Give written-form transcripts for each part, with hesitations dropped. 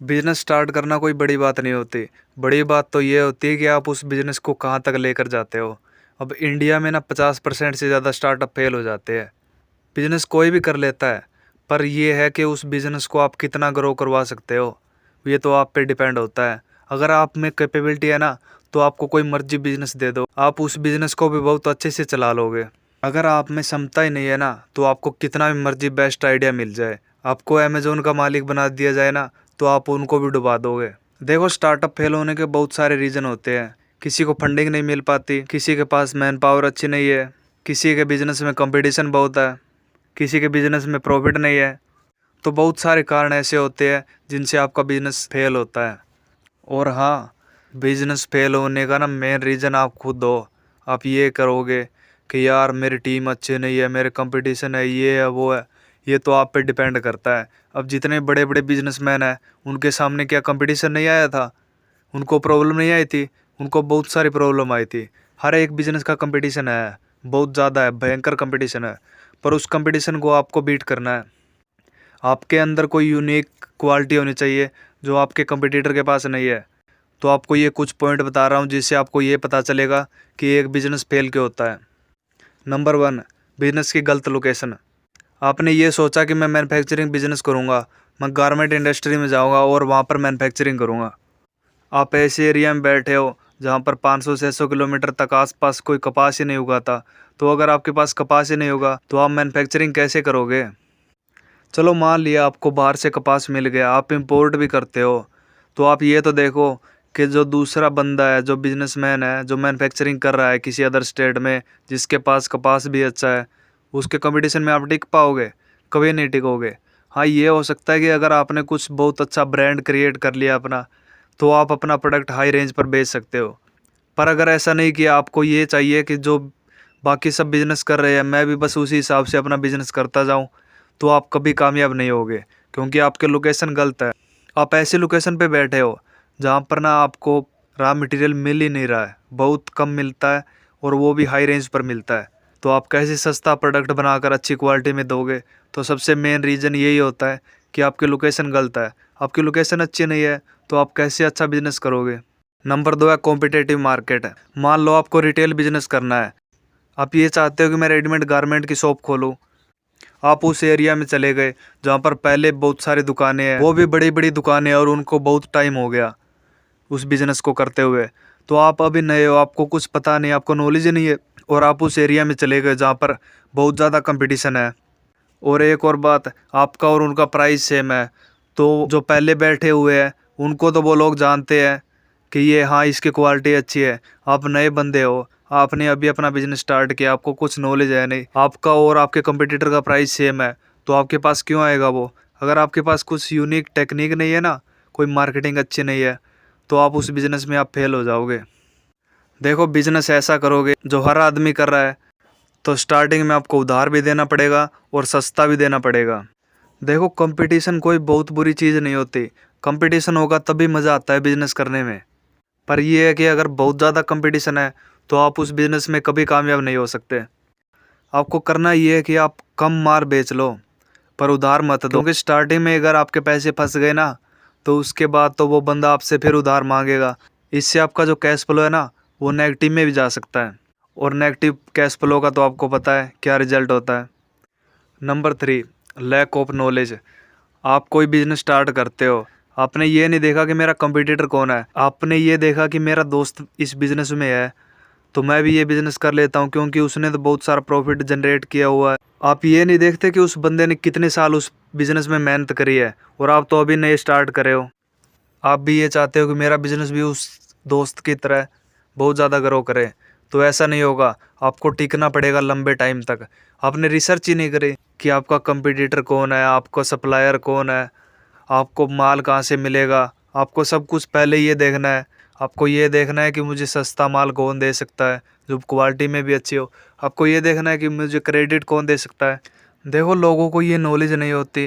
Business start करना कोई बड़ी बात नहीं होती। बड़ी बात तो ये होती है कि आप उस बिजनेस को कहाँ तक लेकर जाते हो। अब इंडिया में ना 50% से ज़्यादा स्टार्टअप फेल हो जाते हैं। बिजनेस कोई भी कर लेता है, पर ये है कि उस बिजनेस को आप कितना ग्रो करवा सकते हो, ये तो आप पे डिपेंड होता है। अगर आप में कैपेबिलिटी है ना, तो आपको कोई मर्जी बिजनेस दे दो, आप उस बिजनेस को भी बहुत अच्छे से चला लोगे। अगर आप में क्षमता ही नहीं है ना, तो आपको कितना भी मर्जी बेस्ट आइडिया मिल जाए, आपको अमेजोन का मालिक बना दिया जाए ना, तो आप उनको भी डुबा दोगे। देखो, स्टार्टअप फेल होने के बहुत सारे रीज़न होते हैं। किसी को फंडिंग नहीं मिल पाती, किसी के पास मैन पावर अच्छी नहीं है, किसी के बिजनेस में कंपटीशन बहुत है, किसी के बिजनेस में प्रॉफिट नहीं है। तो बहुत सारे कारण ऐसे होते हैं जिनसे आपका बिजनेस फेल होता है। और हाँ, बिजनेस फेल होने का ना मेन रीज़न आप खुद हो। आप ये करोगे कि यार मेरी टीम अच्छी नहीं है, मेरे कंपटीशन है, ये है वो है, ये तो आप पे डिपेंड करता है। अब जितने बड़े बड़े बिजनेसमैन हैं, उनके सामने क्या कंपटीशन नहीं आया था? उनको प्रॉब्लम नहीं आई थी? उनको बहुत सारी प्रॉब्लम आई थी। हर एक बिजनेस का कंपटीशन है, बहुत ज़्यादा है, भयंकर कंपटीशन है। पर उस कंपटीशन को आपको बीट करना है। आपके अंदर कोई यूनिक क्वालिटी होनी चाहिए जो आपके कंपटीटर के पास नहीं है। तो आपको ये कुछ पॉइंट बता रहा हूँ जिससे आपको ये पता चलेगा कि एक बिजनेस फेल क्यों होता है। नंबर 1, बिजनेस की गलत लोकेशन। आपने ये सोचा कि मैं मैन्युफैक्चरिंग बिजनेस करूँगा, मैं गारमेंट इंडस्ट्री में जाऊँगा और वहाँ पर मैन्युफैक्चरिंग करूँगा। आप ऐसे एरिया में बैठे हो जहाँ पर 500-600 किलोमीटर तक आसपास कोई कपास ही नहीं उगाता। तो अगर आपके पास कपास ही नहीं होगा तो आप मैन्युफैक्चरिंग कैसे करोगे? चलो मान लिया आपको बाहर से कपास मिल गया, आप इंपोर्ट भी करते हो, तो आप ये तो देखो कि जो दूसरा बंदा है, जो बिजनेसमैन है, जो मैन्युफैक्चरिंग कर रहा है किसी अदर स्टेट में, जिसके पास कपास भी अच्छा है, उसके कंपटीशन में आप टिक पाओगे? कभी नहीं टिकोगे। हाँ, ये हो सकता है कि अगर आपने कुछ बहुत अच्छा ब्रांड क्रिएट कर लिया अपना, तो आप अपना प्रोडक्ट हाई रेंज पर बेच सकते हो। पर अगर ऐसा नहीं कि आपको ये चाहिए कि जो बाकी सब बिजनेस कर रहे हैं मैं भी बस उसी हिसाब से अपना बिजनेस करता जाऊं, तो आप कभी कामयाब नहीं होगे, क्योंकि आपके लोकेशन गलत है। आप ऐसी लोकेशन पे बैठे हो जहाँ पर ना आपको रॉ मटेरियल मिल ही नहीं रहा है, बहुत कम मिलता है, और वो भी हाई रेंज पर मिलता है। तो आप कैसे सस्ता प्रोडक्ट बनाकर अच्छी क्वालिटी में दोगे? तो सबसे मेन रीज़न यही होता है कि आपकी लोकेशन गलत है। आपकी लोकेशन अच्छी नहीं है तो आप कैसे अच्छा बिजनेस करोगे? नंबर 2 है कॉम्पिटेटिव मार्केट। मान लो आपको रिटेल बिजनेस करना है, आप ये चाहते हो कि मैं रेडीमेड गारमेंट की शॉप खोलूँ। आप उस एरिया में चले गए जहाँ पर पहले बहुत सारी दुकानें हैं, वो भी बड़ी बड़ी दुकानें हैं, और उनको बहुत टाइम हो गया उस बिज़नेस को करते हुए। तो आप अभी नए हो, आपको कुछ पता नहीं, आपको नॉलेज ही नहीं है, और आप उस एरिया में चले गए जहाँ पर बहुत ज़्यादा कंपटीशन है। और एक और बात, आपका और उनका प्राइस सेम है, तो जो पहले बैठे हुए हैं उनको तो वो लोग जानते हैं कि ये हाँ इसकी क्वालिटी अच्छी है। आप नए बंदे हो, आपने अभी अपना बिजनेस स्टार्ट किया, आपको कुछ नॉलेज है नहीं, आपका और आपके कंपटीटर का प्राइस सेम है, तो आपके पास क्यों आएगा वो? अगर आपके पास कुछ यूनिक टेक्निक नहीं है ना, कोई मार्केटिंग अच्छी नहीं है, तो आप उस बिज़नेस में आप फेल हो जाओगे। देखो, बिज़नेस ऐसा करोगे जो हर आदमी कर रहा है, तो स्टार्टिंग में आपको उधार भी देना पड़ेगा और सस्ता भी देना पड़ेगा। देखो, कंपटीशन कोई बहुत बुरी चीज़ नहीं होती। कंपटीशन होगा तभी मज़ा आता है बिजनेस करने में। पर ये है कि अगर बहुत ज़्यादा कंपटीशन है तो आप उस बिज़नेस में कभी कामयाब नहीं हो सकते। आपको करना ये है कि आप कम माल बेच लो, पर उधार मत दो, क्योंकि स्टार्टिंग में अगर आपके पैसे फंस गए ना, तो उसके बाद तो वो बंदा आपसे फिर उधार मांगेगा। इससे आपका जो कैश फ्लो है ना, वो नेगेटिव में भी जा सकता है, और नेगेटिव कैश फ्लो का तो आपको पता है क्या रिजल्ट होता है। Number 3, lack of knowledge. आप कोई बिजनेस स्टार्ट करते हो, आपने ये नहीं देखा कि मेरा कंपटीटर कौन है, आपने ये देखा कि मेरा दोस्त इस बिज़नेस में है, तो मैं भी ये बिज़नेस कर लेता हूँ क्योंकि उसने तो बहुत सारा प्रॉफिट जनरेट किया हुआ है। आप ये नहीं देखते कि उस बंदे ने कितने साल उस बिज़नेस में मेहनत करी है, और आप तो अभी नए स्टार्ट करे हो। आप भी ये चाहते हो कि मेरा बिज़नेस भी उस दोस्त की तरह बहुत ज़्यादा ग्रो करे, तो ऐसा नहीं होगा। आपको टिकना पड़ेगा लंबे टाइम तक। आपने रिसर्च ही नहीं करी कि आपका कंपटीटर कौन है, आपका सप्लायर कौन है, आपको माल कहाँ से मिलेगा। आपको सब कुछ पहले ये देखना है। आपको ये देखना है कि मुझे सस्ता माल कौन दे सकता है जो क्वालिटी में भी अच्छी हो। आपको ये देखना है कि मुझे क्रेडिट कौन दे सकता है। देखो, लोगों को ये नॉलेज नहीं होती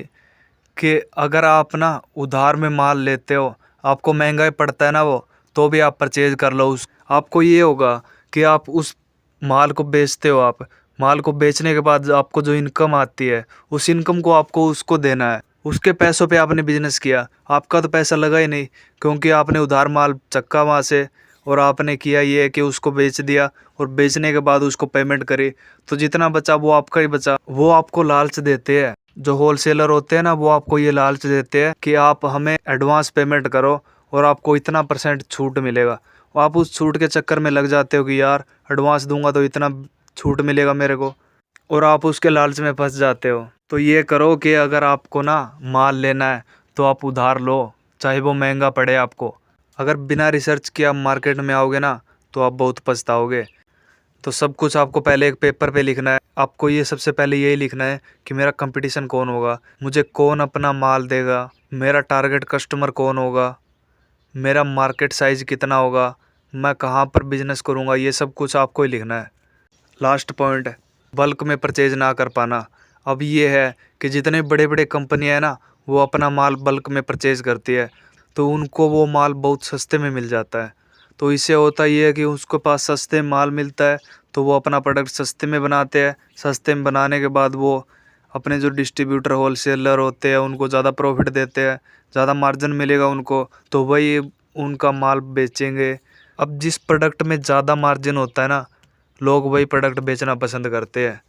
कि अगर आप ना उधार में माल लेते हो, आपको महंगा पड़ता है ना वो, तो भी आप परचेज कर लो उस। आपको ये होगा कि आप उस माल को बेचते हो, आप माल को बेचने के बाद आपको जो इनकम आती है, उस इनकम को आपको उसको देना है। उसके पैसों पे आपने बिजनेस किया, आपका तो पैसा लगा ही नहीं, क्योंकि आपने उधार माल चक्का वहाँ से, और आपने किया ये कि उसको बेच दिया, और बेचने के बाद उसको पेमेंट करी, तो जितना बचा वो आपका ही बचा। वो आपको लालच देते हैं, जो होलसेलर होते हैं ना, वो आपको ये लालच देते हैं कि आप हमें एडवांस पेमेंट करो और आपको इतना % छूट मिलेगा। और आप उस छूट के चक्कर में लग जाते हो कि यार एडवांस दूंगा तो इतना छूट मिलेगा मेरे को, और आप उसके लालच में फंस जाते हो। तो ये करो कि अगर आपको ना माल लेना है तो आप उधार लो, चाहे वो महंगा पड़े आपको। अगर बिना रिसर्च किए आप मार्केट में आओगे ना तो आप बहुत पछताओगे। तो सब कुछ आपको पहले एक पेपर पे लिखना है। आपको ये सबसे पहले यही लिखना है कि मेरा कंपटीशन कौन होगा, मुझे कौन अपना माल देगा, मेरा टारगेट कस्टमर कौन होगा, मेरा मार्केट साइज़ कितना होगा, मैं कहाँ पर बिजनेस करूँगा, ये सब कुछ आपको ही लिखना है। लास्ट पॉइंट, बल्क में परचेज ना कर पाना। अब ये है कि जितने बड़े बड़े कंपनियां हैं ना, वो अपना माल बल्क में परचेज करती है, तो उनको वो माल बहुत सस्ते में मिल जाता है। तो इससे होता ये है कि उसके पास सस्ते माल मिलता है, तो वो अपना प्रोडक्ट सस्ते में बनाते हैं। सस्ते में बनाने के बाद वो अपने जो डिस्ट्रीब्यूटर होलसेलर होते हैं उनको ज़्यादा प्रॉफिट देते हैं, ज़्यादा मार्जिन मिलेगा उनको, तो वही उनका माल बेचेंगे। अब जिस प्रोडक्ट में ज़्यादा मार्जिन होता है ना, लोग वही प्रोडक्ट बेचना पसंद करते हैं,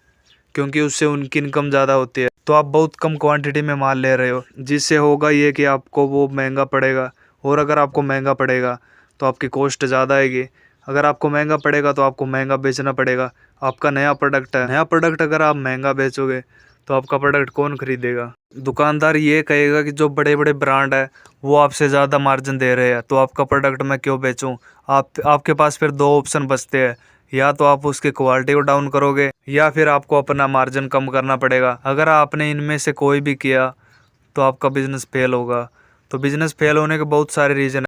क्योंकि उससे उनकी इनकम ज़्यादा होती है। तो आप बहुत कम क्वांटिटी में माल ले रहे हो, जिससे होगा ये कि आपको वो महंगा पड़ेगा, और अगर आपको महंगा पड़ेगा तो आपकी कॉस्ट ज़्यादा आएगी। अगर आपको महंगा पड़ेगा तो आपको महंगा बेचना पड़ेगा। आपका नया प्रोडक्ट है, नया प्रोडक्ट अगर आप महंगा बेचोगे तो आपका प्रोडक्ट कौन खरीदेगा? दुकानदार ये कहेगा कि जो बड़े बड़े ब्रांड है वो आपसे ज़्यादा मार्जिन दे रहे हैं, तो आपका प्रोडक्ट मैं क्यों बेचूं? आपके पास फिर दो ऑप्शन बचते हैं, या तो आप उसकी क्वालिटी को डाउन करोगे, या फिर आपको अपना मार्जिन कम करना पड़ेगा। अगर आपने इनमें से कोई भी किया तो आपका बिजनेस फेल होगा। तो बिजनेस फेल होने के बहुत सारे रीज़न हैं।